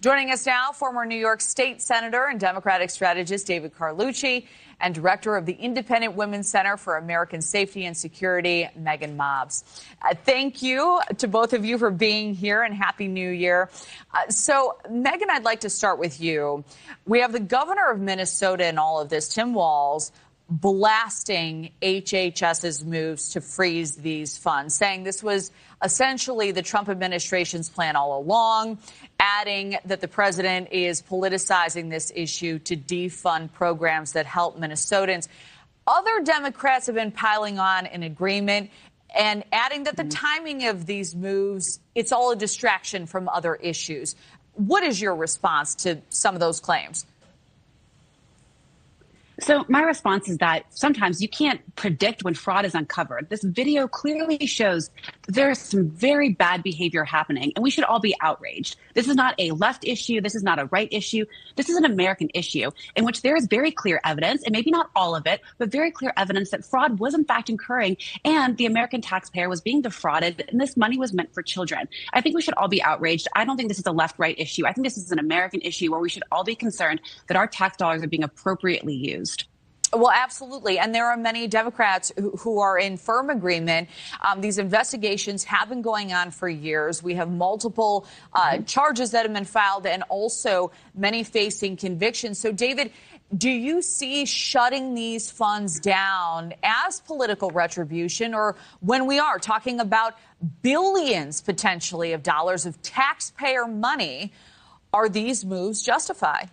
Joining us now, former New York State Senator and Democratic strategist David Carlucci and director of the Independent Women's Center for American Safety and Security, Megan Mobbs. Thank you to both of you for being here, and Happy New Year. So, Megan, I'd like to start with you. We have the governor of Minnesota in all of this, Tim Walz, blasting HHS's moves to freeze these funds, saying this was essentially the Trump administration's plan all along, adding that the president is politicizing this issue to defund programs that help Minnesotans. Other Democrats have been piling on in agreement and adding that the timing of these moves, it's all a distraction from other issues. What is your response to some of those claims? So my response is that sometimes you can't predict when fraud is uncovered. This video clearly shows that there is some very bad behavior happening, and we should all be outraged. This is not a left issue. This is not a right issue. This is an American issue in which there is very clear evidence, and maybe not all of it, but very clear evidence that fraud was in fact occurring and the American taxpayer was being defrauded, and this money was meant for children. I think we should all be outraged. I don't think this is a left-right issue. I think this is an American issue where we should all be concerned that our tax dollars are being appropriately used. Well, absolutely. And there are many Democrats who are in firm agreement. These investigations have been going on for years. We have multiple charges that have been filed and also many facing convictions. So, David, do you see shutting these funds down as political retribution, or when we are talking about billions potentially of dollars of taxpayer money, are these moves justified?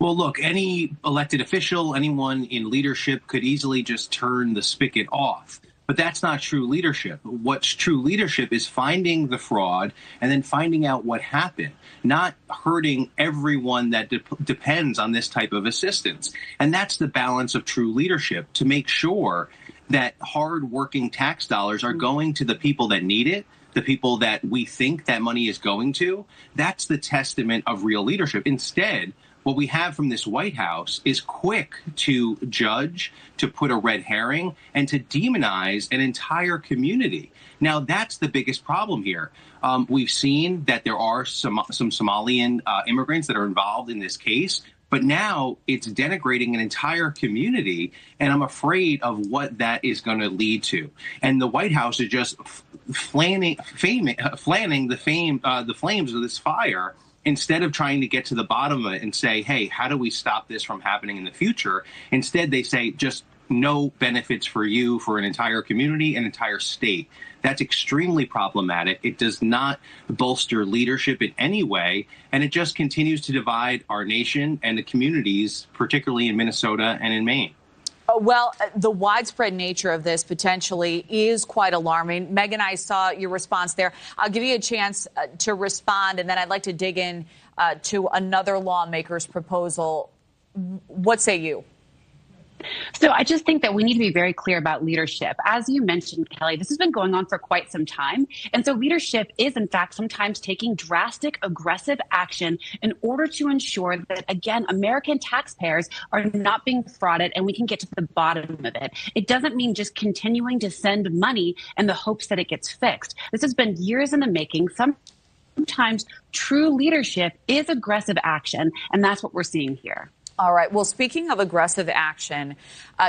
Well, look, any elected official, anyone in leadership could easily just turn the spigot off. But that's not true leadership. What's true leadership is finding the fraud and then finding out what happened, not hurting everyone that depends on this type of assistance. And that's the balance of true leadership, to make sure that hard-working tax dollars are going to the people that need it, the people that we think that money is going to. That's the testament of real leadership. Instead, what we have from this White House is quick to judge, to put a red herring, and to demonize an entire community. Now, that's the biggest problem here. We've seen that there are some Somalian immigrants that are involved in this case, but now it's denigrating an entire community, and I'm afraid of what that is going to lead to. And the White House is just fanning the flames of this fire, instead of trying to get to the bottom of it and say, hey, how do we stop this from happening in the future? Instead, they say just no benefits for you, for an entire community, an entire state. That's extremely problematic. It does not bolster leadership in any way, and it just continues to divide our nation and the communities, particularly in Minnesota and in Maine. Well, the widespread nature of this potentially is quite alarming. Megan, I saw your response there. I'll give you a chance to respond, and then I'd like to dig in to another lawmaker's proposal. What say you? So I just think that we need to be very clear about leadership. As you mentioned, Kelly, this has been going on for quite some time. And so leadership is, in fact, sometimes taking drastic, aggressive action in order to ensure that, again, American taxpayers are not being frauded and we can get to the bottom of it. It doesn't mean just continuing to send money in the hopes that it gets fixed. This has been years in the making. Sometimes true leadership is aggressive action, and that's what we're seeing here. All right. Well, speaking of aggressive action,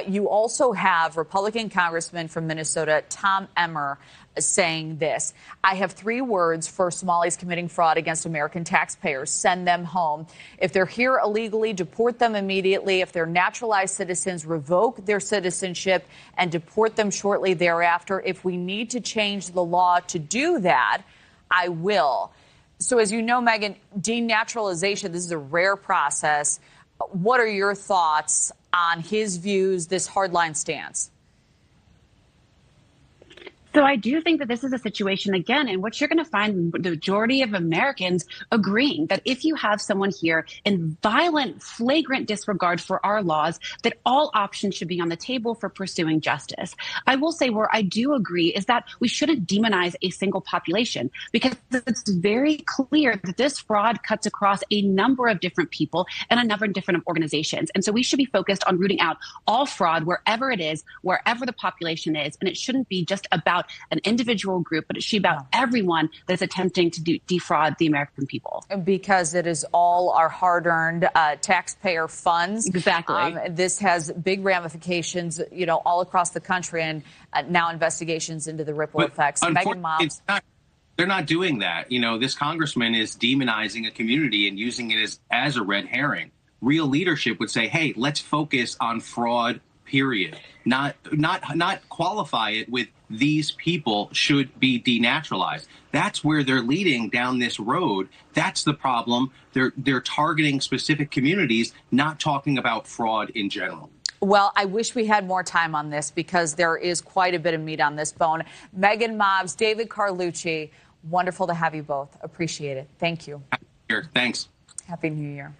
you also have Republican Congressman from Minnesota, Tom Emmer, saying this: I have 3 words for Somalis committing fraud against American taxpayers. Send them home. If they're here illegally, deport them immediately. If they're naturalized citizens, revoke their citizenship and deport them shortly thereafter. If we need to change the law to do that, I will. So as you know, Megan, denaturalization, this is a rare process. What are your thoughts on his views, this hardline stance? So I do think that this is a situation, again, in which you're going to find the majority of Americans agreeing that if you have someone here in violent, flagrant disregard for our laws, that all options should be on the table for pursuing justice. I will say where I do agree is that we shouldn't demonize a single population, because it's very clear that this fraud cuts across a number of different people and a number of different organizations. And so we should be focused on rooting out all fraud wherever it is, wherever the population is, and it shouldn't be just about about an individual group, but it should be about everyone that's attempting to defraud the American people. Because it is all our hard-earned taxpayer funds. Exactly. This has big ramifications, all across the country, and now investigations into the ripple effects. Megan Mobbs. They're not doing that. This congressman is demonizing a community and using it as a red herring. Real leadership would say, hey, let's focus on fraud, period. Not qualify it with these people should be denaturalized. That's where they're leading down this road. That's the problem. They're targeting specific communities, not talking about fraud in general. Well, I wish we had more time on this because there is quite a bit of meat on this bone. Megan Mobbs, David Carlucci, wonderful to have you both. Appreciate it. Thank you. Thanks. Happy New Year.